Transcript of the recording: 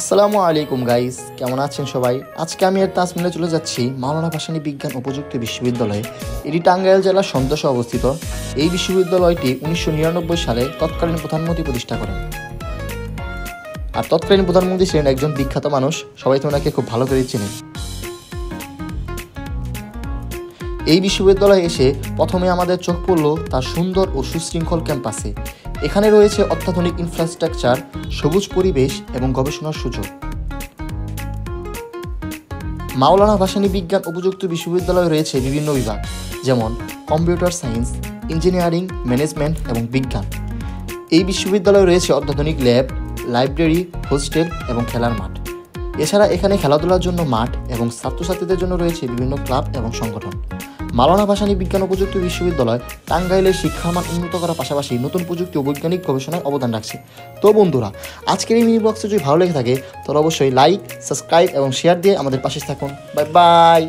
আসসালামু আলাইকুম গাইস, কেমন আছেন সবাই? আজকে আমি আর তাসমিলে চলে যাচ্ছি মাওলানা ভাসানী বিজ্ঞান ও প্রযুক্তি বিশ্ববিদ্যালয়ে। এটি টাঙ্গাইল জেলার সন্তোষে অবস্থিত। এই বিশ্ববিদ্যালয়টি 1999 সালে তৎকালীন প্রধানমন্ত্রী প্রতিষ্ঠা করেন। আর তৎকালীন প্রধানমন্ত্রী ছিলেন একজন বিখ্যাত মানুষ, সবাই তো ওনাকে খুব ভালো করে চেনেন। এই বিশ্ববিদ্যালয়ে এসে প্রথমে আমাদের চোখ পড়ল তার সুন্দর ও সুশৃঙ্খল ক্যাম্পাসে। এখানে রয়েছে অত্যাধুনিক ইনফ্রাস্ট্রাকচার, সবুজ পরিবেশ এবং গবেষণার সুযোগ। মাওলানা ভাসানী বিজ্ঞান ও প্রযুক্তি বিশ্ববিদ্যালয়ে রয়েছে বিভিন্ন বিভাগ, যেমন কম্পিউটার সায়েন্স, ইঞ্জিনিয়ারিং, ম্যানেজমেন্ট এবং বিজ্ঞান। এই বিশ্ববিদ্যালয়ে রয়েছে অত্যাধুনিক ল্যাব, লাইব্রেরি, হোস্টেল এবং খেলার মাঠ। এছাড়া এখানে খেলাধুলার জন্য মাঠ এবং ছাত্রছাত্রীদের জন্য রয়েছে বিভিন্ন ক্লাব এবং সংগঠন। মাওলানা ভাসানী বিজ্ঞান ও প্রযুক্তি বিশ্ববিদ্যালয় টাঙ্গাইলের শিক্ষার মান উন্নত করার পাশাপাশি নতুন প্রযুক্তি ও বৈজ্ঞানিক গবেষণায় অবদান রাখছে। তো বন্ধুরা, আজকের এই মিনি ব্লগটি যদি ভালো লেগে থাকে তাহলে অবশ্যই লাইক, সাবস্ক্রাইব এবং শেয়ার দিয়ে আমাদের পাশে থাকুন। Bye bye.